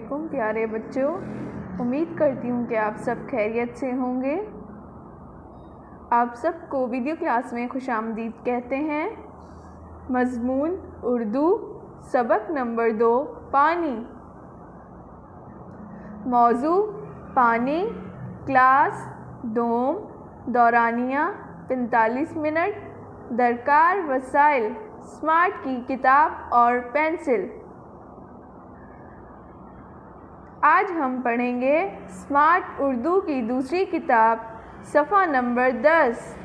वालेकुम प्यारे बच्चों। उम्मीद करती हूँ कि आप सब खैरियत से होंगे। आप सबको वीडियो क्लास में खुशामदीद कहते हैं। मज़मून उर्दू सबक नंबर 2 पानी। मौजू पानी, क्लास डोम, दौरानिया 45 मिनट, दरकार वसाइल स्मार्ट की किताब और पेंसिल। आज हम पढ़ेंगे स्मार्ट उर्दू की दूसरी किताब सफ़ा नंबर 10।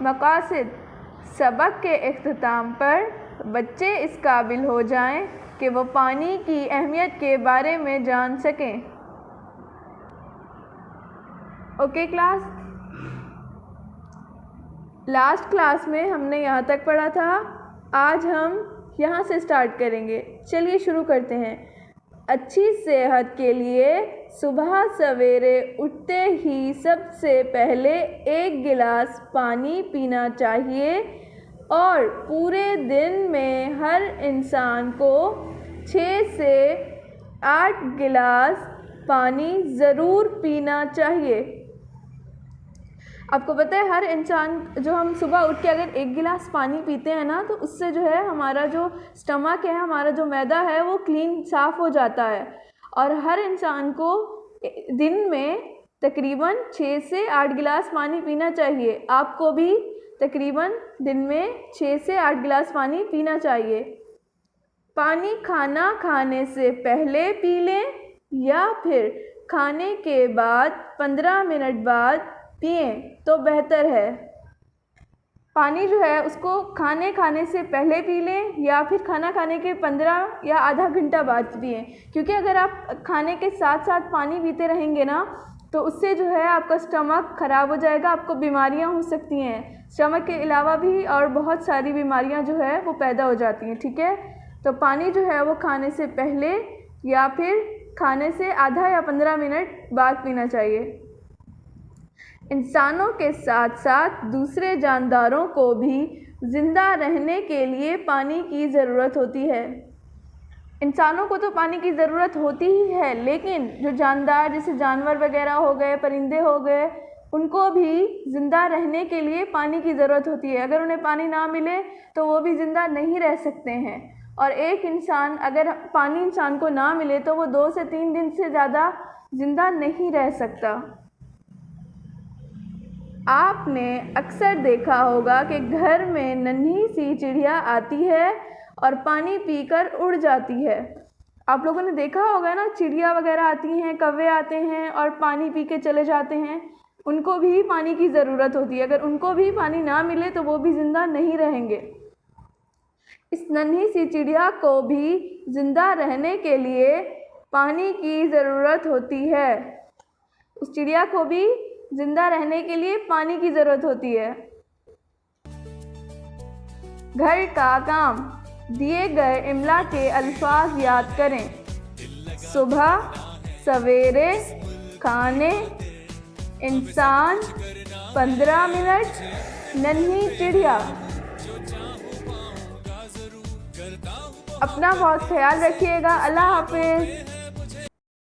मक़ासिद। सबक के इख्तिताम पर बच्चे इस काबिल हो जाएं कि वो पानी की अहमियत के बारे में जान सकें। ओके क्लास, लास्ट क्लास में हमने यहाँ तक पढ़ा था। आज हम यहाँ से स्टार्ट करेंगे। चलिए शुरू करते हैं। अच्छी सेहत के लिए सुबह सवेरे उठते ही सबसे पहले 1 गिलास पानी पीना चाहिए और पूरे दिन में हर इंसान को 6 से 8 गिलास पानी ज़रूर पीना चाहिए। आपको पता है हर इंसान जो हम सुबह उठ के अगर 1 गिलास पानी पीते हैं ना, तो उससे जो है हमारा जो स्टमक है, हमारा जो मैदा है, वो क्लीन साफ़ हो जाता है। और हर इंसान को दिन में तकरीबन 6 से 8 गिलास पानी पीना चाहिए। आपको भी तकरीबन दिन में 6 से 8 गिलास पानी पीना चाहिए। पानी खाना खाने से पहले पी लें या फिर खाने के बाद 15 मिनट बाद पिएं तो बेहतर है। पानी जो है उसको खाने से पहले पी लें या फिर खाना खाने के 15 या आधा घंटा बाद पिएं, क्योंकि अगर आप खाने के साथ साथ पानी पीते रहेंगे ना, तो उससे जो है आपका स्टमक ख़राब हो जाएगा, आपको बीमारियां हो सकती हैं। स्टमक के अलावा भी और बहुत सारी बीमारियां जो है वो पैदा हो जाती हैं। ठीक है, तो पानी जो है वो खाने से पहले या फिर खाने से आधा या 15 मिनट बाद पीना चाहिए। इंसानों के साथ साथ दूसरे जानदारों को भी ज़िंदा रहने के लिए पानी की ज़रूरत होती है। इंसानों को तो पानी की ज़रूरत होती ही है, लेकिन जो जानदार जैसे जानवर वगैरह हो गए, परिंदे हो गए, उनको भी ज़िंदा रहने के लिए पानी की ज़रूरत होती है। अगर उन्हें पानी ना मिले तो वो भी ज़िंदा नहीं रह सकते हैं। और एक इंसान अगर पानी इंसान को ना मिले तो वो 2 से 3 दिन से ज़्यादा ज़िंदा नहीं रह सकता। आपने अक्सर देखा होगा कि घर में नन्ही सी चिड़िया आती है और पानी पीकर उड़ जाती है। आप लोगों ने देखा होगा ना, चिड़िया वगैरह आती हैं, कौवे आते हैं और पानी पी के चले जाते हैं। उनको भी पानी की ज़रूरत होती है। अगर उनको भी पानी ना मिले तो वो भी ज़िंदा नहीं रहेंगे। इस नन्ही सी चिड़िया को भी ज़िंदा रहने के लिए पानी की ज़रूरत होती है। उस चिड़िया को भी जिंदा रहने के लिए पानी की ज़रूरत होती है। घर का काम। दिए गए इमला के अल्फाज याद करें। सुबह, सवेरे, खाने, इंसान, 15 मिनट, नन्ही चिड़िया। अपना बहुत ख्याल रखिएगा। अल्लाह हाफिज़।